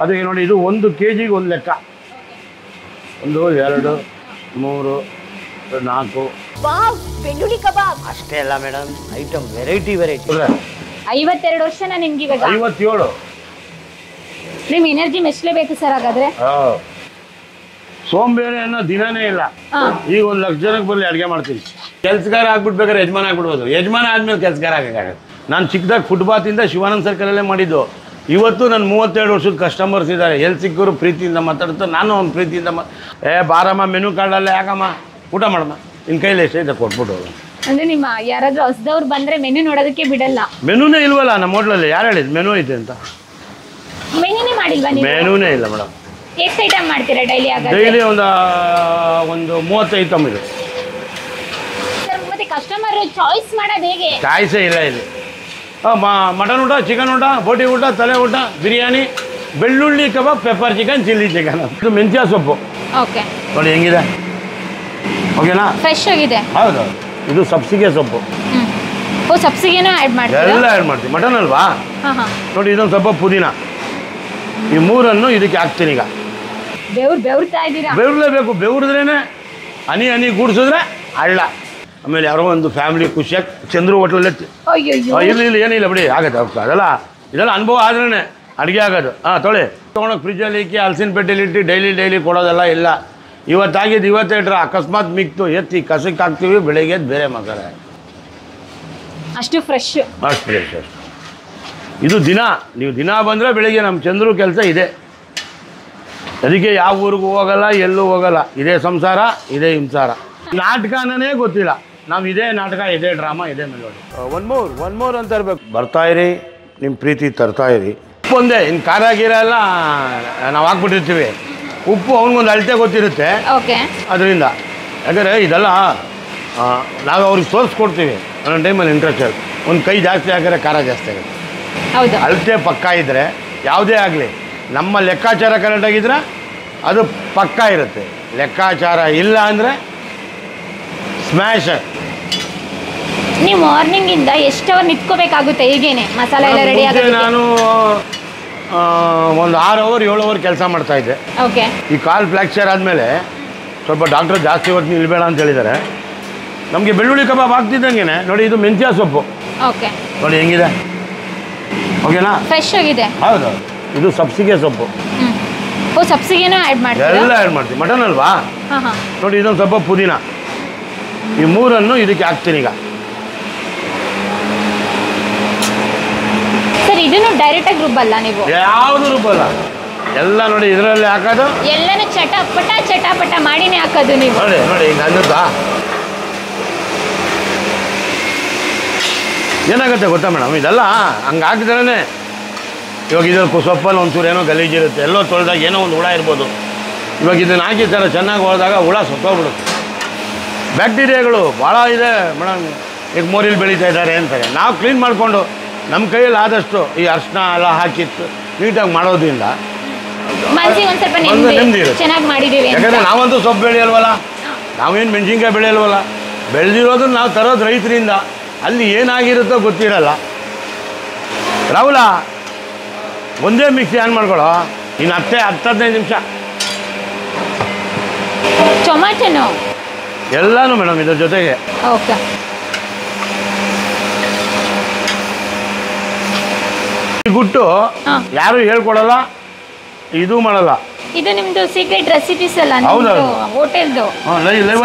ಅದು ನೋಡಿ, ಇದು 1 kg ಒಂದು ಲೆಕ್ಕ. 1 2 3 4. ಬೆಳ್ಳುಳ್ಳಿ ಕಬಾಬ್ ಅಷ್ಟೇ ಅಲ್ಲ ಮೇಡಮ್, ಐಟಮ್ ವೆರೈಟಿ 52 ವರ್ಷನ ನಿಮ್ಗೆ ಇವಾಗ 57. ನಿಮ್ ಎನರ್ಜಿ ಮೆಚ್ಚಲೇಬೇಕು ಸರ್. ಹಾಗಾದ್ರೆ ಸೋಂಬೇರಿ ಅನ್ನೋ ದಿನನೇ ಇಲ್ಲ. ಈಗ 1 ಲಕ್ಷ ಜನಕ್ಕೆ ಬರಲಿ ಅಡುಗೆ ಮಾಡ್ತೀನಿ. ಕೆಲ್ಸಗಾರ ಆಗ್ಬಿಡ್ಬೇಕಾದ್ರೆ ಯಜಮಾನ ಆಗ್ಬಿಡ್ಬೋದು. ಯಜಮಾನ ಆದ್ಮೇಲೆ ಕೆಲ್ಸಗಾರ ಆಗಕ್ಕಾಗತ್ತೆ. ನಾನು ಚಿಕ್ಕದಾಗ ಫುಟ್ಪಾತಿಂದ ಶಿವಾನಂದ ಸರ್ಕಲಲ್ಲೇ ಮಾಡಿದ್ದು. ಇವತ್ತು ನನ್ನ 32 ವರ್ಷದ ಕಸ್ಟಮರ್ಸ್ ಇದ್ದಾರೆ. ಎಲ್ಲಿ ಸಿಕ್ಕರು ಪ್ರೀತಿಯಿಂದ ಮಾತಾಡ್ತಾ, ನಾನು ಅವ್ನ ಪ್ರೀತಿಯಿಂದ ಬಾರಮ್ಮ ಮೆನು ಕಾರ್ಡಲ್ಲೇ ಯಾಕಮ್ಮ ಊಟ ಮಾಡಮ್ಮ, ನಿನ್ನ ಕೈಲಿ ಎಷ್ಟೈತೆ ಕೊಟ್ಬಿಟ್ಟು. ಅಂದ್ರೆ ನಿಮ್ಮ ಯಾರಾದ್ರೂ ಹೊಸದವ್ರು ಬಂದ್ರೆ ಮೆನು ನೋಡೋದಕ್ಕೆ ಬಿಡಲ್ಲ. ಮೆನುನೇ ಇಲ್ವಲ್ಲ ನಮ್ಮ ಹೋಟ್ಲಲ್ಲಿ. ಯಾರು ಹೇಳಿದ್ ಮೆನು ಐತೆ ಅಂತ? ಮೆನುನೇ ಮಾಡಿಲ್ವಾ ನೀವು? ಮೆನುನೇ ಇಲ್ಲ ಮೇಡಮ್. ಎಷ್ಟು ಐಟಮ್ ಮಾಡ್ತೀರಾ ಡೈಲಿ? ಡೈಲಿ ಒಂದು 30 ಐಟಮ್ ಇದೆ. ಮತ್ತೆ ಕಸ್ಟಮರ್ ಚಾಯ್ಸ್ ಮಾಡೋದು ಹೇಗೆ? ಚಾಯ್ಸೇ ಇಲ್ಲ ಇಲ್ಲಿ. ಮಟನ್ ಊಟ, ಚಿಕನ್ ಊಟ, ಬೋಟಿ ಊಟ, ತಲೆ ಊಟ, ಬಿರಿಯಾನಿ, ಬೆಳ್ಳುಳ್ಳಿ ಕಬಾಬ್, ಪೆಪ್ಪರ್ ಚಿಕನ್, ಚಿಲ್ಲಿ ಚಿಕನ್. ಇದು ಮೆಂತ್ಯ ಸೊಪ್ಪು ಓಕೆ ನೋಡಿ ಹೆಂಗಿದೆ, ಓಕೆನಾ? ಫ್ರೆಶ್ ಆಗಿದೆ. ಹೌದು, ಇದು ಸಬ್ಸಿಗೆ ಸೊಪ್ಪು. ಓ, ಸಬ್ಸಿಗೆನೂ ಆ್ಯಡ್ ಮಾಡ್ತೀರಾ? ಎಲ್ಲ ಆ್ಯಡ್ ಮಾಡ್ತೀವಿ. ಮಟನ್ ಅಲ್ವಾ? ನೋಡಿ, ಇದೊಂದು ಸ್ವಲ್ಪ ಪುದೀನ. ಈ 3 ಇದಕ್ಕೆ ಹಾಕ್ತೀನಿ. ಈಗ ಬೆವ್ರ್ತಾ ಇದ್ದೀರಾ? ಬೆವ್ರಲೇಬೇಕು. ಬೆವ್ರಿದ್ರೇನೆ ಹನಿ ಗೂಡಿಸಿದ್ರೆ ಹಳ್ಳ. ಆಮೇಲೆ ಯಾರೋ ಒಂದು ಫ್ಯಾಮಿಲಿ ಖುಷಿಯಾಗಿ ಚಂದ್ರು ಹೋಟ್ಲಲ್ಲೇ ಇಲ್ಲಿ ಏನಿಲ್ಲ ಬಿಡಿ, ಆಗತ್ತೆ. ಇದೆಲ್ಲ ಅನುಭವ ಆದ್ರೇ ಅಡುಗೆ ಆಗೋದು. ತೊಳೆ ತೊಗೊಂಡೋಗಿ ಫ್ರಿಜ್ಜಲ್ಲಿ ಇಕ್ಕಿ ಹಲಸಿನ ಪೆಟ್ಟಿಲಿ ಇಟ್ಟು ಡೈಲಿ ಕೊಡೋದೆಲ್ಲ ಇಲ್ಲ. ಇವತ್ತಾಗಿದ್ದು ಇವತ್ತೇ ಇಟ್ರೆ ಅಕಸ್ಮಾತ್ ಮಿಕ್ತು ಎತ್ತಿ ಕಸಕ್ಕೆ ಹಾಕ್ತೀವಿ, ಬೆಳಿಗ್ಗೆ ಬೇರೆ ಮಸಾಲೆ. ಅಷ್ಟು ಫ್ರೆಶ್. ಅಷ್ಟು ಫ್ರೆಶ್. ಇದು ನೀವು ದಿನ ಬಂದರೆ ಬೆಳಿಗ್ಗೆ ನಮ್ಮ ಚಂದ್ರು ಕೆಲಸ ಇದೆ. ಅದಕ್ಕೆ ಯಾವ ಊರಿಗೂ ಹೋಗಲ್ಲ, ಎಲ್ಲೂ ಹೋಗಲ್ಲ. ಇದೇ ಸಂಸಾರ, ಇದೇ ಹಿಂಸಾರ. ನಾಟಕನೇ ಗೊತ್ತಿಲ್ಲ. ನಾವು ಇದೇ ನಾಟಕ, ಇದೇ ಡ್ರಾಮಾ, ಇದೇ ಮೆಲೋಡಿ. ಒನ್ ಮೋರ್ ಅಂತ ಇರಬೇಕು. ಬರ್ತಾಯಿರಿ, ನಿಮ್ಮ ಪ್ರೀತಿ ತರ್ತಾಯಿರಿ. ಉಪ್ಪು ಒಂದೇ, ಇನ್ನು ಖಾರ ಗೀರ ಎಲ್ಲ ನಾವು ಹಾಕ್ಬಿಟ್ಟಿರ್ತೀವಿ. ಉಪ್ಪು ಅವ್ನಿಗೊಂದು ಅಳತೆ ಗೊತ್ತಿರುತ್ತೆ. ಅದರಿಂದ ಯಾಕಂದರೆ ಇದೆಲ್ಲ ನಾವು ಅವ್ರಿಗೆ ತೋರಿಸ್ಕೊಡ್ತೀವಿ. ಒಂದೊಂದು ಟೈಮಲ್ಲಿ ಇಂಟ್ರೆಸ್ಟ್ ಇರುತ್ತೆ. ಒಂದು ಕೈ ಜಾಸ್ತಿ ಹಾಕಿದ್ರೆ ಖಾರ ಜಾಸ್ತಿ ಆಗುತ್ತೆ. ಅಳತೆ ಪಕ್ಕ ಇದ್ದರೆ ಯಾವುದೇ ಆಗಲಿ, ನಮ್ಮ ಲೆಕ್ಕಾಚಾರ ಕರೆಕ್ಟಾಗಿದ್ದರೆ ಅದು ಪಕ್ಕ ಇರುತ್ತೆ. ಲೆಕ್ಕಾಚಾರ ಇಲ್ಲ ಅಂದರೆ ಸ್ಮ್ಯಾಶ್. ನೀವು ಮಾರ್ನಿಂಗ್ ಇಂದ ಎಷ್ಟು ಅವರ್ ನಿಂತ್ಕೋಬೇಕಾಗುತ್ತೆ? ಹೀಗೇನೆ ಮಸಾಲೆ ಎಲ್ಲ ರೆಡಿ ಆಗುತ್ತೆ? ನಾನು ಒಂದು 6 ಅವರ್ 7 ಅವರ್ ಕೆಲಸ ಮಾಡ್ತಾಯಿದ್ದೆ. ಓಕೆ. ಈ ಕಾಲು ಫ್ರ್ಯಾಕ್ಚರ್ ಆದಮೇಲೆ ಸ್ವಲ್ಪ ಡಾಕ್ಟ್ರು ಜಾಸ್ತಿ ಹೊತ್ತು ನಿಲ್ಬೇಡ ಅಂತ ಹೇಳಿದ್ದಾರೆ. ನಮಗೆ ಬೆಳ್ಳುಳ್ಳಿ ಕಬಾಬ್ ಆಗ್ತಿದ್ದಂಗೆ ನೋಡಿ, ಇದು ಮೆಂತ್ಯ ಸೊಪ್ಪು. ಓಕೆ ನೋಡಿ ಹೆಂಗಿದೆ, ಓಕೆನಾ? ಫ್ರೆಶ್ ಆಗಿದೆ. ಹೌದು, ಇದು ಸಬ್ಸಿಗೆ ಸೊಪ್ಪು. ಓ, ಸಬ್ಸಿಗೆನೂ ಆ್ಯಡ್ ಮಾಡ್ತೀರಾ? ಎಲ್ಲ ಆ್ಯಡ್ ಮಾಡ್ತೀವಿ. ಮಟನ್ ಅಲ್ವಾ? ನೋಡಿ, ಇದೊಂದು ಸ್ವಲ್ಪ ಪುದೀನ. ಈ 3 ಇದಕ್ಕೆ ಹಾಕ್ತೀನಿ. ಈಗ ಸರ್, ಇದನ್ನು ಡೈರೆಕ್ಟಾಗಿ ರುಬ್ಬಲ್ಲ ನೀವು? ಯಾವುದು ರುಬ್ಬಲ್ಲ, ಎಲ್ಲ ನೋಡಿ ಇದರಲ್ಲಿ ಹಾಕೋದು. ಎಲ್ಲನೂ ಚಟಾಪಟ ಮಾಡಿನೇ ಹಾಕೋದು ನೀವು? ನೋಡಿ ಹಿಂಗೆ ಅನ್ನುತ್ತಾ ಏನಾಗುತ್ತೆ ಗೊತ್ತಾ ಮೇಡಮ್? ಇದೆಲ್ಲ ಹಂಗೆ ಹಾಕಿದ್ರೇ ಇವಾಗ ಇದ್ರ ಸೊಪ್ಪಲ್ಲಿ ಒಂಚೂರು ಏನೋ ಗಲೀಜಿರುತ್ತೆ. ಎಲ್ಲೋ ತೊಳೆದಾಗ ಏನೋ ಒಂದು ಹುಳ ಇರ್ಬೋದು. ಇವಾಗ ಇದನ್ನು ಹಾಕಿ ಥರ ಚೆನ್ನಾಗಿ ಹೊಡೆದಾಗ ಹುಳ ಸತ್ತೋಗ್ಬಿಡುತ್ತೆ. ಬ್ಯಾಕ್ಟೀರಿಯಾಗಳು ಭಾಳ ಇದೆ ಮೇಡಮ್. ಈಗ ಮೋರಿಲಿ ಬೆಳೀತಾ ಇದ್ದಾರೆ ಅಂತಾರೆ. ನಾವು ಕ್ಲೀನ್ ಮಾಡಿಕೊಂಡು ನಮ್ಮ ಕೈಯಲ್ಲಿ ಆದಷ್ಟು ಈ ಅರಿಶಿನ ಎಲ್ಲ ಹಾಕಿತ್ತು ನೀಟಾಗಿ ಮಾಡೋದ್ರಿಂದ ನೆಮ್ಮದಿ ಇರುತ್ತೆ. ಯಾಕಂದರೆ ನಾವಂತೂ ಸೊಪ್ಪು ಬೆಳೆಯಲ್ವಲ್ಲ, ನಾವೇನು ಮೆಣಸಿನ್ಕಾಯಿ ಬೆಳೆಯಲ್ವಲ್ಲ. ಬೆಳೆದಿರೋದನ್ನು ನಾವು ತರೋದು ರೈತರಿಂದ. ಅಲ್ಲಿ ಏನಾಗಿರುತ್ತೋ ಗೊತ್ತಿರಲ್ಲ. ರಾಹುಲ, ಒಂದೇ ಮಿಕ್ಸಿ ಆನ್ ಮಾಡ್ಕೊಳ್ಳೋ. ಇನ್ನು 10-15 ನಿಮಿಷ. ಟೊಮ್ಯಾಟೊ ಎಲ್ಲಾನು ಮೇಡಮ್ ಇದ್ರ ಜೊತೆಗೆ. ಓಕೆ. ಗುಟ್ಟು ಯಾರು ಹೇಳ್ಕೊಡಲ್ಲ, ಇದು ಮಾಡಲ್ಲ. ಇದು ನಿಮ್ದು ಸೀಕ್ರೆಟ್ ರೆಸಿಪೀಸ್ ಅಲ್ಲ? ಹೌದೌದು, ಹೋಟೆಲ್ದು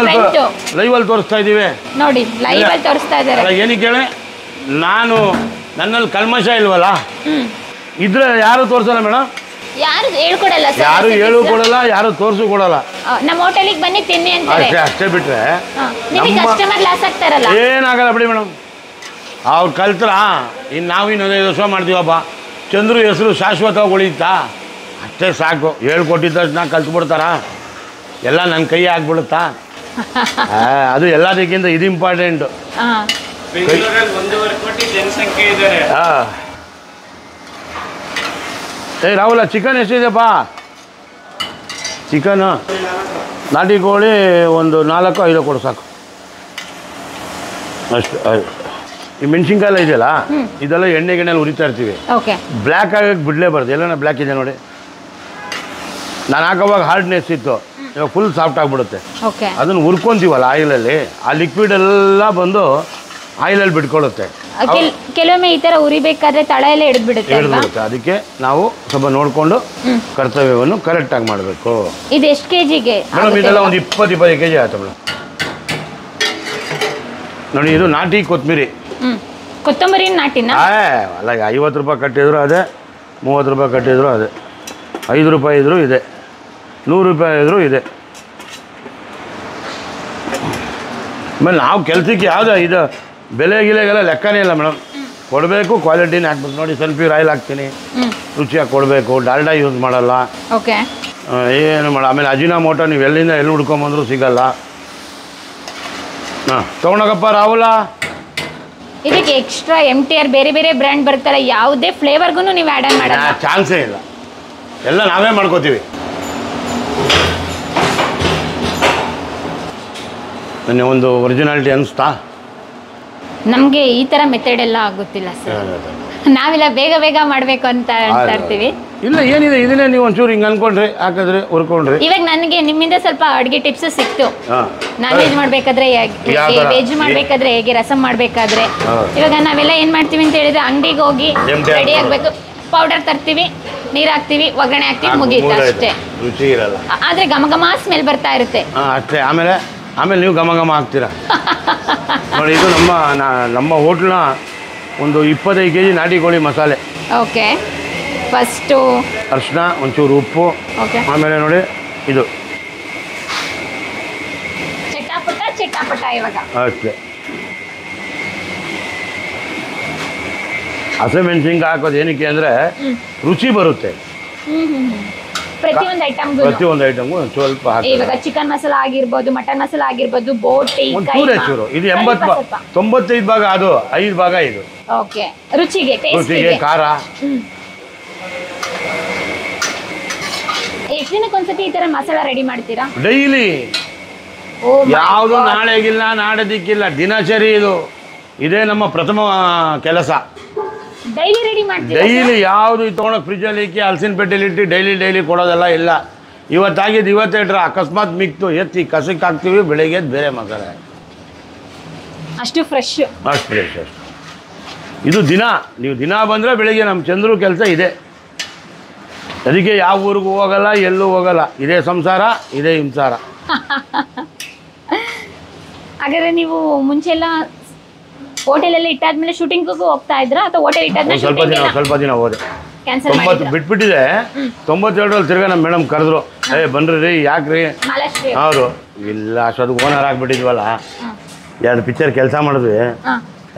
ಲೈವಲ್ಲಿ ತೋರಿಸ್ತಾ ಇದ್ದೀವಿ. ನೋಡಿ, ಲೈವಲ್ಲಿ ತೋರಿಸ್ತಾ ಇದ್ದಾರೆ. ಏನಕ್ಕೆ ಹೇಳಿ, ನನ್ನಲ್ಲಿ ಕಲ್ಮಶ ಇಲ್ವಲ್ಲ, ಇದ್ರೆ ಯಾರು ತೋರಿಸಲ್ಲ ಮೇಡಮ್. ಯಾರು ಹೇಳ್ಕೊಡಲ್ಲ, ಯಾರು ಹೇಳು ಕೊಡಲ್ಲ, ಯಾರು ತೋರಿಸು ಕೊಡಲ್ಲ. ನಮ್ಮ ಹೋಟೆಲಿಗೆ ಬನ್ನಿ ತಿನ್ನಿ ಅಂತ ಅಷ್ಟೇ ಬಿಟ್ರೆ ಕಸ್ಟಮರ್ ಲಾಸ್ ಆಗ್ತಾರಲ್ಲ. ಏನಾಗಲ್ಲ ಬಿಡಿ ಮೇಡಮ್. ಅವ್ರು ಕಲ್ತ್ರ ಇನ್ನು ನಾವು 15 ವರ್ಷ ಮಾಡ್ತೀವಪ್ಪ. ಚಂದ್ರು ಹೆಸರು ಶಾಶ್ವತವಾಗಿ ಉಳಿಯುತ್ತಾ? ಅಷ್ಟೇ ಸಾಕು. ಹೇಳ್ಕೊಟ್ಟಿದ್ದಷ್ಟು ಕಲ್ತ್ಬಿಡ್ತಾರ, ಎಲ್ಲ ನನ್ನ ಕೈ ಆಗ್ಬಿಡುತ್ತಾ? ಅದು ಎಲ್ಲದಕ್ಕಿಂತ ಇದು ಇಂಪಾರ್ಟೆಂಟು. ರಾಹುಲ, ಚಿಕನ್ ಎಷ್ಟಿದೆಪ್ಪ? ಚಿಕನು ನಾಟಿ ಕೋಳಿ ಒಂದು 4-5 ಕೊಡು ಸಾಕು. ಅಷ್ಟು. ಈ ಮೆಣಸಿನ್ಕಾಯಿ ಇದೆಯಲ್ಲ, ಇದೆಲ್ಲ ಎಣ್ಣೆಗೆಣ್ಣೆಲ್ಲಿ ಉರಿತಾ ಇರ್ತೀವಿ. ಬ್ಲ್ಯಾಕ್ ಆಗಕ್ಕೆ ಬಿಡಲೇಬಾರ್ದು. ಎಲ್ಲನ ಬ್ಲ್ಯಾಕ್ ಇದೆ ನೋಡಿ, ನಾನು ಹಾಕೋವಾಗ ಹಾರ್ಡ್ನೆಸ್ ಇತ್ತು, ಇವಾಗ ಫುಲ್ ಸಾಫ್ಟ್ ಆಗಿಬಿಡುತ್ತೆ. ಓಕೆ. ಅದನ್ನು ಹುರ್ಕೊಂತೀವಲ್ಲ ಆಯಿಲಲ್ಲಿ, ಆ ಲಿಕ್ವಿಡ್ ಎಲ್ಲ ಬಂದು ಆಯಿಲಲ್ಲಿ ಬಿಟ್ಕೊಳ್ಳುತ್ತೆ. ಕೆಲವೊಮ್ಮೆ ಈ ತರ ಉರಿಬೇಕಾದ್ರೆ ತಳ ಎಲ್ಲ ಹಿಡಿದ್ಬಿಡುತ್ತೆ. ಅದಕ್ಕೆ ನಾವು ಸ್ವಲ್ಪ ನೋಡಿಕೊಂಡು ಕರ್ತವ್ಯವನ್ನು ಕರೆಕ್ಟಾಗಿ ಮಾಡಬೇಕು. ಇದು ಎಷ್ಟು ಕೆಜಿಗೆ ಮೇಡಮ್? ಇದೆಲ್ಲ ಒಂದು 20-25 kg ಆಯ್ತು ಮೇಡಮ್. ನೋಡಿ, ಇದು ನಾಟಿ ಕೊತ್ತಂಬರಿ. ಕೊತ್ತಂಬರಿ ನಾಟಿನ? ಅಲ್ಲ, 50 ರೂಪಾಯಿ ಕಟ್ಟಿದ್ರು ಅದೇ, 30 ರೂಪಾಯಿ ಕಟ್ಟಿದ್ರು ಅದೇ, 5 ರೂಪಾಯಿ ಇದ್ರೂ ಇದೆ, 100 ರೂಪಾಯಿ ಇದ್ರೂ ಇದೆ. ಆಮೇಲೆ ನಾವು ಕೆಲಸಕ್ಕೆ ಯಾವುದೇ ಇದು ಬೆಲೆ ಗಿಲೆಗೆಲ್ಲ ಲೆಕ್ಕನೇ ಇಲ್ಲ ಮೇಡಮ್. ಕೊಡಬೇಕು, ಕ್ವಾಲಿಟಿನೇ ಹಾಕ್ಬೇಕು. ನೋಡಿ, ಸನ್ಪ್ಯೂರ್ ಆಯಿಲ್ ಹಾಕ್ತೀನಿ, ರುಚಿಯಾಗಿ ಕೊಡಬೇಕು. ಡಾಲ್ಡಾ ಯೂಸ್ ಮಾಡಲ್ಲ. ಓಕೆ. ಏನು ಮಾಡ. ಆಮೇಲೆ ಅಜಿನೋಮೋಟೋ ನೀವು ಎಲ್ಲಿಂದ ಎಲ್ಲಿ ಹುಡ್ಕೊಂಬಂದ್ರೂ ಸಿಗಲ್ಲ. ಹಾಂ, ತೊಗೊಂಡೋಗಪ್ಪ ರಾಹುಲ. ಇದಕ್ಕೆ ಎಕ್ಸ್ಟ್ರಾ MTR ಬೇರೆ ಬೇರೆ ಬ್ರ್ಯಾಂಡ್ ಬರ್ತಾರೆ, ಯಾವುದೇ ಫ್ಲೇವರ್ಗೂ ನೀವು ಆ್ಯಡ್ ಮಾಡಲ್ಲ? ಚಾನ್ಸೇ ಇಲ್ಲ, ಎಲ್ಲ ನಾವೇ ಮಾಡ್ಕೋತೀವಿ. ನನಗೆ ಒಂದು ಒರಿಜಿನಾಲಿಟಿ ಅನಿಸ್ತಾ? ನಮಗೆ ಈ ಥರ ಮೆಥಡ್ ಎಲ್ಲ ಆಗುತ್ತಿಲ್ಲ ಸರ್. ನಾವೆಲ್ಲ ಬೇಗ ಬೇಗ ಮಾಡಬೇಕು ಅಂತ ಇರ್ತೀವಿ. ಇಲ್ಲ, ಏನಿದೆ, ಇದನ್ನೇ ನೀವು ಒಂಚೂರು ಹಿಂಗೆ ಅನ್ಕೊಂಡ್ರಿ, ಹಾಕಿದ್ರಿ, ಹುರ್ಕೊಂಡ್ರಿ. ಇವಾಗ ನನಗೆ ನಿಮ್ಮಿಂದ ಸ್ವಲ್ಪ ಅಡುಗೆ ಟಿಪ್ಸ್ ಸಿಕ್ತು. ನಾನ್ ವೆಜ್ ಮಾಡ್ಬೇಕಾದ್ರೆ ಹೇಗೆ, ವೆಜ್ ಮಾಡ್ಬೇಕಾದ್ರೆ ಹೇಗೆ, ರಸಮ್ ಮಾಡ್ಬೇಕಾದ್ರೆ. ಇವಾಗ ನಾವೆಲ್ಲ ಏನ್ ಮಾಡ್ತೀವಿ ಅಂತ ಹೇಳಿದ್ರೆ, ಅಂಗಡಿಗೆ ಹೋಗಿ ರೆಡಿ ಆಗ್ಬೇಕು, ಪೌಡರ್ ತರ್ತೀವಿ, ನೀರು ಹಾಕ್ತಿವಿ, ಒಗ್ಗರಣೆ ಹಾಕ್ತಿವಿ, ಮುಗೀತು ಅಷ್ಟೇ. ರುಚಿ ಇರಲ್ಲ. ಆದ್ರೆ ಘಮ ಘಮ ಸ್ಮೆಲ್ ಬರ್ತಾ ಇರುತ್ತೆ ಅಷ್ಟೇ. ಆಮೇಲೆ ನೀವು ಘಮ ಘಮ ಹಾಕ್ತೀರಾ. ನೋಡಿ, ಇದು ನಮ್ಮ ಹೋಟ್ಲ್ನ ಒಂದು 25 kg ನಾಟಿ ಕೋಳಿ ಮಸಾಲೆ. ಓಕೆ. ಫಸ್ಟು ಅರಿಶಿನ, ಒಂಚೂರು ಉಪ್ಪು. ಓಕೆ. ಆಮೇಲೆ ನೋಡಿ, ಇದು ಚಟಾಪಟ ಇವಾಗ ಅಷ್ಟೇ. ಹಸಿಮೆಣಸಿನ್ಕಾಯಿ ಹಾಕೋದು ಏನಕ್ಕೆ ಅಂದರೆ ರುಚಿ ಬರುತ್ತೆ. ಪ್ರತಿಯೊಂದು ಐಟಮ್ಗೂ ಸ್ವಲ್ಪ ಹಾಕಿ. ಇವಾಗ ಚಿಕನ್ ಮಸಾಲ ಆಗಿರ್ಬೋದು, ಮಟನ್ ಮಸಾಲ ಆಗಿರ್ಬೋದು, ಬೋಟಿ, ಚೂರು. ಇದು 95 ಭಾಗ, ಅದು 5 ಭಾಗ ಇದು. ಓಕೆ. ರುಚಿಗೆ, ಖಾರ. ಎಷ್ಟು ದಿನಕ್ಕೊಂದ್ಸತಿ ಈ ತರ ಮಸಾಲ ರೆಡಿ ಮಾಡ್ತೀರಾ? ಡೈಲಿ. ಯಾವುದು ನಾಳೆಗಿಲ್ಲ, ನಾಡದಿಕ್ಕಿಲ್ಲ, ದಿನಚರಿ ಇದು. ಇದೇ ನಮ್ಮ ಪ್ರಥಮ ಕೆಲಸ. ಡೈಲಿ ರೆಡಿ ಮಾಡ್ತೀರಾ? ಡೈಲಿ. ಯಾವುದು ತೊಗೊಂಡೋಗಿ ಫ್ರಿಜ್ಜಲ್ಲಿ ಇಕ್ಕಿ ಹಲಸಿನ ಪೆಟ್ಟಿಲಿ ಇಟ್ಟು ಡೈಲಿ ಕೊಡೋದೆಲ್ಲ ಇಲ್ಲ. ಇವತ್ತಾಗಿದ್ದು ಇವತ್ತೇ ಇಟ್ರೆ ಅಕಸ್ಮಾತ್ ಮಿಕ್ತು ಎತ್ತಿ ಕಸಕ್ಕೆ ಹಾಕ್ತೀವಿ, ಬೆಳಿಗ್ಗೆ ಬೇರೆ ಮಸಾಲೆ. ಅಷ್ಟು ಫ್ರೆಶ್. ಅಷ್ಟು ಫ್ರೆಶ್. ಇದು ನೀವು ದಿನ ಬಂದರೆ ಬೆಳಿಗ್ಗೆ ನಮ್ಮ ಚಂದ್ರು ಕೆಲಸ ಇದೆ. ಅದಕ್ಕೆ ಯಾವ ಊರಿಗೂ ಹೋಗಲ್ಲ, ಎಲ್ಲೂ ಹೋಗಲ್ಲ. ಇದೇ ಸಂಸಾರ, ಇದೇ ಹಿಂಸಾರ. ಹಾಗಾದ್ರೆ ನೀವು ಮುಂಚೆ ಎಲ್ಲ ಹೋಟೆಲಲ್ಲಿ ಇಟ್ಟಾದ್ಮೇಲೆ ಶೂಟಿಂಗ್ಗೂ ಹೋಗ್ತಾ ಇದ್ರಾ, ಅಥವಾ ಹೋಟೆಲ್ ಇಟ್ಟಾದ್ಮೇಲೆ ಸ್ವಲ್ಪ ದಿನ ಹೋದೆ. 90 ಬಿಟ್ಬಿಟ್ಟಿದೆ. 92ರಲ್ಲಿ ತಿರ್ಗಾ ನಮ್ಮ ಮೇಡಮ್ ಕರೆದ್ರು, ಬನ್ರಿ ಯಾಕ್ರಿ? ಹೌದು. ಇಲ್ಲ, ಅಷ್ಟೊಂದು ಓನರ್ ಆಗಿಬಿಟ್ಟಿದ್ವಲ್ಲ, 2 ಪಿಕ್ಚರ್ ಕೆಲಸ ಮಾಡಿದ್ವಿ,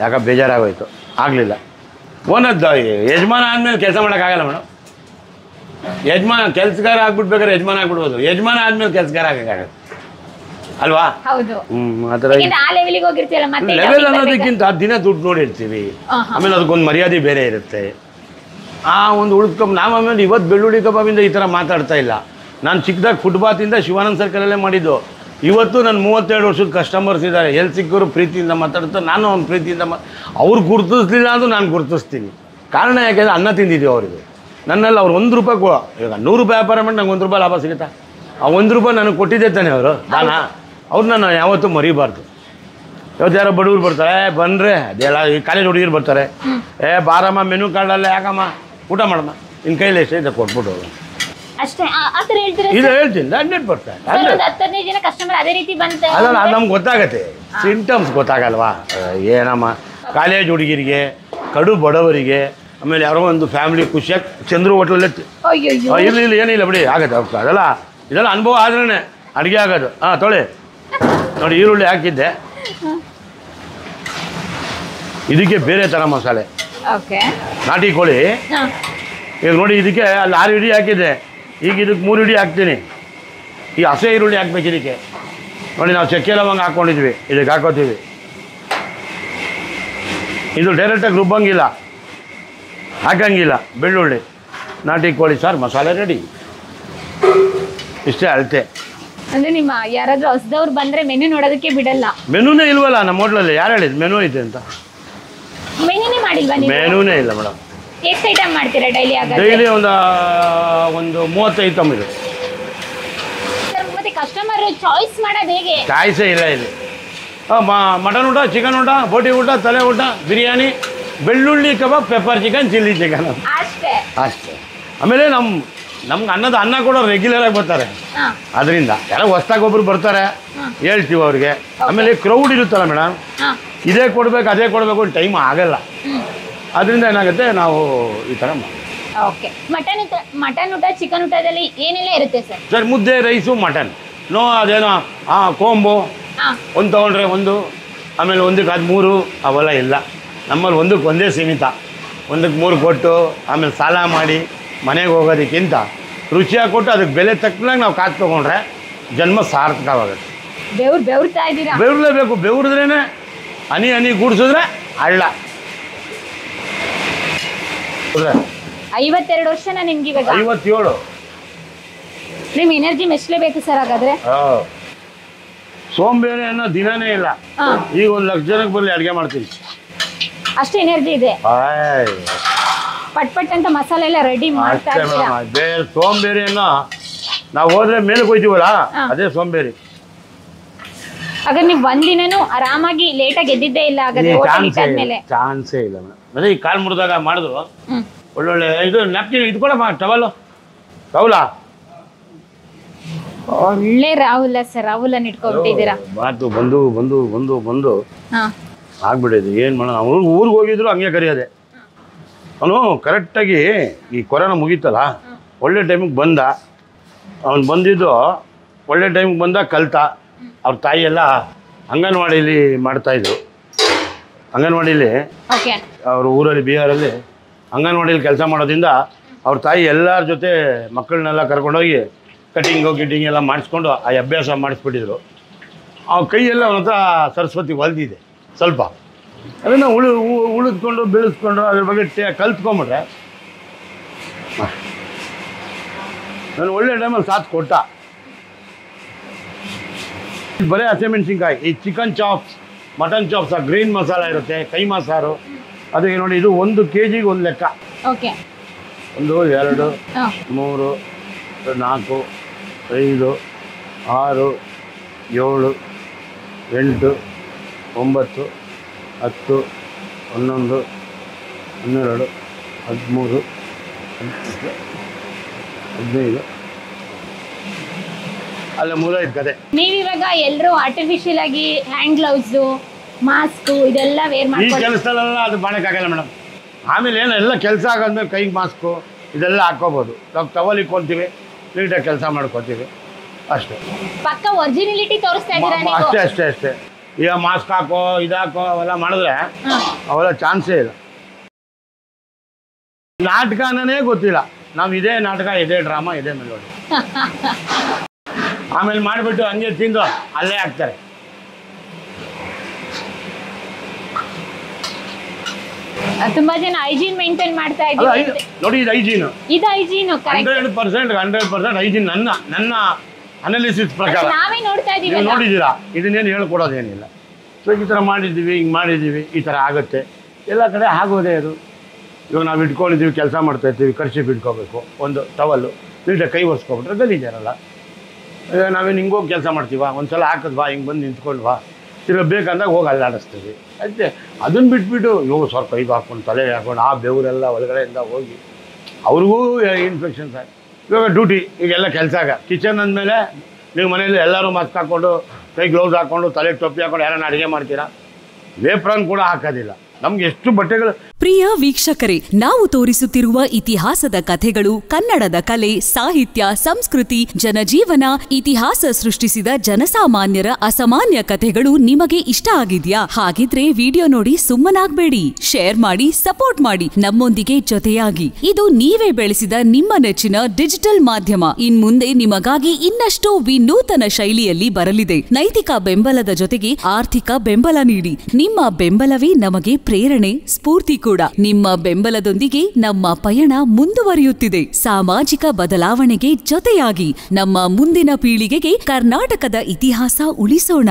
ಯಾಕೆ ಬೇಜಾರಾಗೋಯ್ತು, ಆಗಲಿಲ್ಲ. ಓನದ್ದು ಯಜಮಾನ ಆದಮೇಲೆ ಕೆಲಸ ಮಾಡೋಕ್ಕಾಗಲ್ಲ ಮೇಡಮ್. ಯಜಮಾನ ಕೆಲಸಗಾರ ಆಗ್ಬಿಡ್ಬೇಕಾದ್ರೆ ಯಜಮಾನ ಆಗ್ಬಿಡ್ಬೋದು, ಯಜಮಾನ ಆದಮೇಲೆ ಕೆಲಸಗಾರ ಆಗಕ್ಕಾಗತ್ತೆ ಅಲ್ವಾ? ಆ ಥರ ಲೆವೆಲ್ ಅನ್ನೋದಕ್ಕಿಂತ ದಿನ ದುಡ್ಡು ನೋಡಿರ್ತೀವಿ. ಆಮೇಲೆ ಅದಕ್ಕೊಂದು ಮರ್ಯಾದೆ ಬೇರೆ ಇರುತ್ತೆ. ಆ ಒಂದು ಉಳಿದ್ಕೊಂಡು ನಾವು ಆಮೇಲೆ ಇವತ್ತು ಬೆಳ್ಳುಳ್ಳಿ ಕಬಾಬಿಂದ ಈ ಥರ ಮಾತಾಡ್ತಾ ಇಲ್ಲ. ನಾನು ಚಿಕ್ಕದಾಗಿ ಫುಟ್ಬಾತಿಂದ ಶಿವಾನಂದ ಸರ್ಕಲಲ್ಲೇ ಮಾಡಿದ್ದು. ಇವತ್ತು ನನ್ನ 32 ವರ್ಷದ ಕಸ್ಟಮರ್ಸ್ ಇದ್ದಾರೆ. ಎಲ್ಲಿ ಸಿಕ್ಕರು ಪ್ರೀತಿಯಿಂದ ಮಾತಾಡ್ತಾರೆ, ನಾನು ಅವ್ನ ಪ್ರೀತಿಯಿಂದ ಅವ್ರು ಗುರುತಿಸ್ಲಿಲ್ಲ ಅಂದರೂ ನಾನು ಗುರುತಿಸ್ತೀನಿ. ಕಾರಣ ಯಾಕೆಂದರೆ ಅನ್ನ ತಿಂದಿದ್ದೀವಿ ಅವರಿಗೆ. ನನ್ನಲ್ಲಿ ಅವ್ರು 1 ರೂಪಾಯಿ ಈಗ 100 ರೂಪಾಯಿ ವ್ಯಾಪಾರ ಮಾಡಿ ನಂಗೆ 1 ರೂಪಾಯಿ ಲಾಭ ಸಿಗುತ್ತಾ? ಆ 1 ರೂಪಾಯಿ ನನಗೆ ಕೊಟ್ಟಿದ್ದೆ ತಾನೆ ಅವರು ದಾನ. ಅವ್ರನ್ನ ನಾನು ಯಾವತ್ತೂ ಮರಿಬಾರ್ದು. ಇವತ್ತು ಯಾರೋ ಬಡವ್ರು ಬರ್ತಾರೆ, ಬಂದರೆ ಅದೆಲ್ಲ ಈ ಕಾಲೇಜ್ ಹುಡುಗಿರು ಬರ್ತಾರೆ, ಬಾರಮ್ಮ ಮೆನು ಕಾರ್ಡಲ್ಲ, ಯಾಕಮ್ಮ ಊಟ ಮಾಡಮ್ಮ, ನಿನ್ನ ಕೈಲಿ ಎಷ್ಟೇ ಇದೆ ಕೊಟ್ಬಿಟ್ಟು ಇದು ಹೇಳ್ತೀನಿ. 100%. ಅದಲ್ಲ, ಅದು ನಮ್ಗೆ ಗೊತ್ತಾಗತ್ತೆ. ಸಿಂಟಮ್ಸ್ ಗೊತ್ತಾಗಲ್ವಾ? ಏನಮ್ಮ ಕಾಲೇಜ್ ಹುಡುಗಿರಿಗೆ, ಕಡು ಬಡವರಿಗೆ, ಆಮೇಲೆ ಯಾರೋ ಒಂದು ಫ್ಯಾಮಿಲಿ ಖುಷಿಯಾಗಿ ಚಂದ್ರು ಹೋಟ್ಲಲ್ಲೇ ಇಲ್ಲ ಏನಿಲ್ಲ ಬಿಡಿ, ಆಗತ್ತೆ. ಇದೆಲ್ಲ ಅನುಭವ ಆದ್ರೇ ಅಡುಗೆ ಆಗೋದು. ತೊಳೆ ನೋಡಿ, ಈರುಳ್ಳಿ ಹಾಕಿದ್ದೆ, ಇದಕ್ಕೆ ಬೇರೆ ಥರ ಮಸಾಲೆ. ನಾಟಿ ಕೋಳಿ. ಈಗ ನೋಡಿ, ಇದಕ್ಕೆ ಅಲ್ಲಿ 6 ಇಡಿ ಹಾಕಿದ್ದೆ, ಈಗ ಇದಕ್ಕೆ 3 ಇಡಿ ಹಾಕ್ತೀನಿ. ಈ ಹಸೆ ಈರುಳ್ಳಿ ಹಾಕ್ಬೇಕು ಇದಕ್ಕೆ. ನೋಡಿ, ನಾವು ಚಕ್ಕೆ ಲವಂಗ ಹಾಕ್ಕೊಂಡಿದ್ವಿ, ಇದಕ್ಕೆ ಹಾಕೋತೀವಿ. ಇದು ಡೈರೆಕ್ಟಾಗಿ ರುಬ್ಬಂಗಿಲ್ಲ, ಹಾಕಂಗಿಲ್ಲ. ಬೆಳ್ಳುಳ್ಳಿ, ನಾಟಿ ಕೋಳಿ ಸಾರು ಮಸಾಲೆ ರೆಡಿ. ಇಷ್ಟೇ ಅಳತೆ. ಅಂದ್ರೆ ನಿಮ್ಮ ಯಾರಾದ್ರೂ ಹೊಸದವ್ರು ಬಂದ್ರೆ ಮೆನು ನೋಡೋದಕ್ಕೆ ಬಿಡಲ್ಲ? ಮೆನುನೇ ಇಲ್ವಲ್ಲ ನಮ್ಮ ಹೋಟ್ಲಲ್ಲಿ. ಯಾರು ಹೇಳಿದ್ ಮೆನು ಐತೆ ಅಂತ? ಮೆನುನೇ ಮಾಡಿಲ್ವಾ ನೀವು? ಮೆನುನೇ ಇಲ್ಲ ಮೇಡಮ್. ಎಷ್ಟು ಐಟಮ್ ಮಾಡ್ತೀರಾ ಡೈಲಿ? ಡೈಲಿ ಒಂದು 30 ಐಟಮ್ ಇದೆ. ಕಸ್ಟಮರ್ ಚಾಯ್ಸ್ ಮಾಡೋದು ಹೇಗೆ? ಚಾಯ್ಸೇ ಇಲ್ಲ ಇಲ್ಲಿ. ಮಟನ್ ಊಟ, ಚಿಕನ್ ಊಟ, ಬೋಟಿ ಊಟ, ತಲೆ ಊಟ, ಬಿರಿಯಾನಿ, ಬೆಳ್ಳುಳ್ಳಿ ಕಬಾಬ್, ಪೆಪ್ಪರ್ ಚಿಕನ್, ಚಿಲ್ಲಿ ಚಿಕನ್ ಅಷ್ಟೇ. ಅಷ್ಟೇ. ಆಮೇಲೆ ನಮ್ಗೆ ಅನ್ನ ಕೂಡ ರೆಗ್ಯುಲರಾಗಿ ಬರ್ತಾರೆ. ಅದರಿಂದ ಯಾರೋ ಹೊಸ್ದಾಗಿ ಒಬ್ರು ಬರ್ತಾರೆ, ಹೇಳ್ತೀವಿ ಅವ್ರಿಗೆ. ಆಮೇಲೆ ಕ್ರೌಡ್ ಇರುತ್ತಲ್ಲ ಮೇಡಮ್, ಇದೇ ಕೊಡ್ಬೇಕು ಅದೇ ಕೊಡಬೇಕು ಟೈಮ್ ಆಗಲ್ಲ. ಅದರಿಂದ ಏನಾಗುತ್ತೆ, ನಾವು ಈ ಥರ ಮಾಡಿ. ಓಕೆ. ಮಟನ್ ಊಟ, ಚಿಕನ್ ಊಟದಲ್ಲಿ ಏನೆಲ್ಲ ಇರುತ್ತೆ ಸರ್? ಮುದ್ದೆ, ರೈಸು, ಮಟನ್. ಅದೇನೋ ಕೋಂಬು ಒಂದು ತೊಗೊಂಡ್ರೆ ಒಂದು, ಆಮೇಲೆ ಒಂದಕ್ಕೆ ಅದು 3 ಅವೆಲ್ಲ ಇಲ್ಲ. ನಮ್ಮಲ್ಲಿ ಒಂದೇ ಸೀಮಿತ. 1ಕ್ಕೆ 3 ಕೊಟ್ಟು ಆಮೇಲೆ ಸಾಲ ಮಾಡಿ ಮನೆಗೆ ಹೋಗೋದಕ್ಕಿಂತ ರುಚಿಯಾಗಿ ಕೊಟ್ಟು ಅದಕ್ಕೆ ಬೆಲೆ ತಕ್ಕನಾಗಿ ನಾವು ಕಾಸು ತೊಗೊಂಡ್ರೆ ಜನ್ಮ ಸಾರ್ಥಕವಾಗುತ್ತೆ. ಬೆವ್ರ್ತಾ ಇದ್ದೀರಾ? ಬೆವ್ರಲೇಬೇಕು. ಬೆವ್ರಿದ್ರೇ ಹನಿ ಗೂಡಿಸಿದ್ರೆ ಹಳ್ಳ. 52 ವರ್ಷನ ನಿಮ್ಗೆ ಇವಾಗ? 57. ನಿಮ್ ಎನರ್ಜಿ ಮೆಚ್ಚಲೇಬೇಕು ಸರ್ ಹಾಗಾದ್ರೆ. ಸೋಂಬೇರಿ ಅನ್ನೋ ದಿನನೇ ಇಲ್ಲ. ಈಗ 1 ಲಕ್ಷ ಜನಕ್ಕೆ ಬರಲಿ ಅಡುಗೆ ಮಾಡ್ತೀನಿ, ಅಷ್ಟು ಎನರ್ಜಿ ಇದೆ. ಪಟ್ ಅಂತ ಮಸಾಲೆ ಎಲ್ಲ ರೆಡಿ ಮಾಡ್ತಾ ಇದ್ದೀರಾ? ಸೋಂಬೇರಿ ಅನ್ನೋ ನಾವು ಹೋದ್ರೆ ಮೇಲೆ ಹೋಯ್ತೀವಲ್ಲ, ಅದೇ ಸೋಂಬೇರಿ. ಹಾಗಾದ್ರೆ ನೀವು ಒಂದಿನೂ ಆರಾಮಾಗಿ ಲೇಟಾಗಿ ಎದ್ದಿದ್ದೇ ಇಲ್ಲ ಹಾಗಾದ್ರೆ? ಚಾನ್ಸೇ ಇಲ್ಲ ಮೇಡಮ್. ಅದೇ ಈ ಕಾಲು ಮುರಿದಾಗ ಮಾಡಿದ್ರು ಒಳ್ಳೊಳ್ಳೆ ಇದು ನ್ಯಾಪ್ಕಿನ್ ಇದು ಕೂಡ ಟವಲ್ ರಾಹುಲ. ಒಳ್ಳೆ ರಾಹುಲ ಸರ್, ರಾಹುಲನ್ನ ಇಟ್ಕೊಂಡ್ಬಿಟ್ಟಿದ್ದೀರಾ. ಮಾತು ಬಂದು ಆಗ್ಬಿಟ್ಟಿದೆ. ಏನು ಮಾಡೋಣ, ಊರಿಗೆ ಹೋಗಿದ್ರು ಹಂಗೆ ಕರೆಯೋದೆ. ಅವನು ಕರೆಕ್ಟಾಗಿ ಈ ಕೊರೋನಾ ಮುಗೀತಲ್ಲ, ಒಳ್ಳೆ ಟೈಮಿಗೆ ಬಂದ. ಅವನು ಬಂದಿದ್ದು ಒಳ್ಳೆ ಟೈಮಿಗೆ ಬಂದ, ಕಲ್ತ. ಅವ್ರ ತಾಯಿ ಎಲ್ಲ ಅಂಗನವಾಡಿಲಿ ಮಾಡ್ತಾಯಿದ್ರು. ಅಂಗನವಾಡಿಲಿ ಅವ್ರ ಊರಲ್ಲಿ ಬಿಹಾರಲ್ಲಿ ಅಂಗನವಾಡಿಲಿ ಕೆಲಸ ಮಾಡೋದ್ರಿಂದ ಅವ್ರ ತಾಯಿ ಎಲ್ಲರ ಜೊತೆ ಮಕ್ಕಳನ್ನೆಲ್ಲ ಕರ್ಕೊಂಡೋಗಿ ಕಟಿಂಗು ಗಿಟ್ಟಿಂಗ್ ಎಲ್ಲ ಮಾಡಿಸ್ಕೊಂಡು ಆ ಅಭ್ಯಾಸ ಮಾಡಿಸ್ಬಿಟ್ಟಿದ್ರು. ಅವ್ರ ಕೈಯೆಲ್ಲ ಅವನ ಹತ್ರ ಸರಸ್ವತಿ ಹೊಲ್ದಿದೆ ಸ್ವಲ್ಪ. ಅದನ್ನು ಉಳಿದ್ಕೊಂಡು ಬೆಳೆಸ್ಕೊಂಡು ಅದ್ರ ಬಗ್ಗೆ ಕಲ್ತ್ಕೊಂಬಿಟ್ರೆ ನಾನು ಒಳ್ಳೆ ಟೈಮಲ್ಲಿ ಸಾಥ್ ಕೊಟ್ಟ. ಬರೀ ಹಸಿಮೆಣ್ಸಿನ್ಕಾಯಿ, ಈ chicken chops, mutton chops, green masala ಇರುತ್ತೆ, ಕೈಮಾ ಸಾರು. ಅದಕ್ಕೆ ನೋಡಿ, ಇದು 1 kg 1 ಲೆಕ್ಕ. 1 2 3 4 5 6 7 8 9 10 11 12 13 15 ಅಲ್ಲ 35 ಕತೆ. ನೀವಿವಾಗ ಎಲ್ಲರೂ ಆರ್ಟಿಫಿಷಿಯಲ್ ಆಗಿ ಹ್ಯಾಂಡ್ ಗ್ಲೌಸು, ಮಾಸ್ಕು ಇದೆಲ್ಲ ವೇರ್ ಈ ಮಾಡ್ಕೊಂಡು ಕೆಲಸದಲ್ಲೆಲ್ಲ ಅದು ಮಾಡೋಕ್ಕಾಗಲ್ಲ ಮೇಡಮ್. ಆಮೇಲೆ ಎಲ್ಲ ಕೆಲಸ ಆಗೋದ್ಮೇಲೆ ಕೈಗೆ ಮಾಸ್ಕು ಇದೆಲ್ಲ ಹಾಕ್ಕೋಬೋದು. ನಾವು ಟವಲ್ ಇಕ್ಕೊತೀವಿ, ನೀಟಾಗಿ ಕೆಲಸ ಮಾಡ್ಕೊತೀವಿ ಅಷ್ಟೇ. ಪಕ್ಕ ಒರಿಜಿನಲಿಟಿ ತೋರಿಸ್ತಾ ಇದ್ದೀರಾ ನೀವು? ಅಷ್ಟೇ. ಈಗ ಮಾಸ್ಕ್ ಹಾಕೋ ಇದಾಕೋ ಅವೆಲ್ಲ ಮಾಡಿದ್ರೆ ಅವೆಲ್ಲ ಚಾನ್ಸೇ ಇಲ್ಲ. ನಾಟಕನೇ ಗೊತ್ತಿಲ್ಲ. ನಾವು ಇದೇ ನಾಟಕ, ಇದೇ ಡ್ರಾಮಾ, ಇದೇ ಮೆಲೋಡಿ. ಆಮೇಲೆ ಮಾಡಿಬಿಟ್ಟು ಹಂಗೆ ತಿಂದು ಅಲ್ಲೇ ಹಾಕ್ತಾರೆ. ತುಂಬಾ ಜನ ಹೈಜೀನ್ ಮೇಂಟೈನ್ ಮಾಡ್ತಾ ಇದ್ದೀವಿ ನೋಡಿ. ಇದು ಹೈಜೀನು, 100% ಹೈಜೀನ್. ನನ್ನ ಅನಾಲಿಸಿಸ್ ಪ್ರಕಾರ ನಾವೇ ನೋಡ್ತಾ ಇದ್ದೀವಿ. ನೀವು ನೋಡಿದ್ದೀರಾ, ಇದನ್ನೇನು ಹೇಳ್ಕೊಡೋದೇನಿಲ್ಲ. ಸೊ ಈ ಥರ ಮಾಡಿದ್ದೀವಿ, ಹಿಂಗೆ ಮಾಡಿದ್ದೀವಿ, ಈ ಥರ ಆಗುತ್ತೆ. ಎಲ್ಲ ಕಡೆ ಆಗೋದೇ ಅದು. ಇವಾಗ ನಾವು ಇಟ್ಕೊಂಡಿದ್ದೀವಿ, ಕೆಲಸ ಮಾಡ್ತಾಯಿರ್ತೀವಿ, ಖರ್ಚು ಇಟ್ಕೋಬೇಕು. ಒಂದು ಟವಲ್ಲು ನೀಟಾಗಿ ಕೈ ಒರೆಸ್ಕೊಬಿಟ್ರೆ ಗಲೀಜಾರಲ್ಲ. ನಾವೇನು ಹಿಂಗೋಗಿ ಕೆಲಸ ಮಾಡ್ತೀವ, ಒಂದು ಸಲ ಹಾಕಿದ್ವಾ, ಹಿಂಗೆ ಬಂದು ನಿಂತ್ಕೊಂಡ್ವಾ, ತಿರ್ಗಿ ಬೇಕಂದಾಗ ಹೋಗಿ ಅಲ್ಲಾಡಿಸ್ತೀವಿ ಅಷ್ಟೇ. ಅದನ್ನು ಬಿಟ್ಬಿಟ್ಟು ಸ್ವಲ್ಪ ಕೈಗೆ ಹಾಕ್ಕೊಂಡು ತಲೆಗೆ ಹಾಕ್ಕೊಂಡು ಆ ಬೆವರೆಲ್ಲ ಒಳಗಡೆಯಿಂದ ಹೋಗಿ ಅವ್ರಿಗೂ ಇನ್ಫೆಕ್ಷನ್ಸ್ ಆಗಿ. ಇವಾಗ ಡ್ಯೂಟಿ ಈಗೆಲ್ಲ ಕೆಲಸ ಕಿಚನ್ ಅಂದಮೇಲೆ ನೀವು ಮನೇಲಿ ಎಲ್ಲರೂ ಮಾಸ್ಕ್ ಹಾಕ್ಕೊಂಡು, ಕೈ ಗ್ಲೌಸ್ ಹಾಕ್ಕೊಂಡು, ತಲೆ ಟೊಪ್ಪಿ ಹಾಕ್ಕೊಂಡು ಯಾರನ್ನ ಅಡುಗೆ ಮಾಡ್ತೀರಾ? ವೇಪ್ರಾನ್ ಕೂಡ ಹಾಕೋದಿಲ್ಲ. ನಮ್ಗೆ ಎಷ್ಟು ಬಟ್ಟೆಗಳು. ಪ್ರಿಯ ವೀಕ್ಷಕರೇ, ನಾವು ತೋರಿಸುತ್ತಿರುವ ಇತಿಹಾಸದ ಕಥೆಗಳು ಕನ್ನಡದ ಕಲೆ, ಸಾಹಿತ್ಯ, ಸಂಸ್ಕೃತಿ, ಜನಜೀವನ, ಇತಿಹಾಸ ಸೃಷ್ಟಿಸಿದ ಜನಸಾಮಾನ್ಯರ ಅಸಾಮಾನ್ಯ ಕಥೆಗಳು ನಿಮಗೆ ಇಷ್ಟ ಆಗಿದ್ಯಾ? ಹಾಗಿದ್ರೆ ವಿಡಿಯೋ ನೋಡಿ ಸುಮ್ಮನಾಗ್ಬೇಡಿ, ಶೇರ್ ಮಾಡಿ, ಸಪೋರ್ಟ್ ಮಾಡಿ, ನಮ್ಮೊಂದಿಗೆ ಜೊತೆಯಾಗಿ. ಇದು ನೀವೇ ಬೆಳೆಸಿದ ನಿಮ್ಮ ನೆಚ್ಚಿನ ಡಿಜಿಟಲ್ ಮಾಧ್ಯಮ. ಇನ್ಮುಂದೆ ನಿಮಗಾಗಿ ಇನ್ನಷ್ಟು ವಿನೂತನ ಶೈಲಿಯಲ್ಲಿ ಬರಲಿದೆ. ನೈತಿಕ ಬೆಂಬಲದ ಜೊತೆಗೆ ಆರ್ಥಿಕ ಬೆಂಬಲ ನೀಡಿ. ನಿಮ್ಮ ಬೆಂಬಲವೇ ನಮಗೆ ಪ್ರೇರಣೆ, ಸ್ಫೂರ್ತಿ ಕೂಡ. ನಿಮ್ಮ ಬೆಂಬಲದೊಂದಿಗೆ ನಮ್ಮ ಪಯಣ ಮುಂದುವರಿಯುತ್ತಿದೆ. ಸಾಮಾಜಿಕ ಬದಲಾವಣೆಗೆ ಜೊತೆಯಾಗಿ ನಮ್ಮ ಮುಂದಿನ ಪೀಳಿಗೆಗೆ ಕರ್ನಾಟಕದ ಇತಿಹಾಸ ಉಳಿಸೋಣ.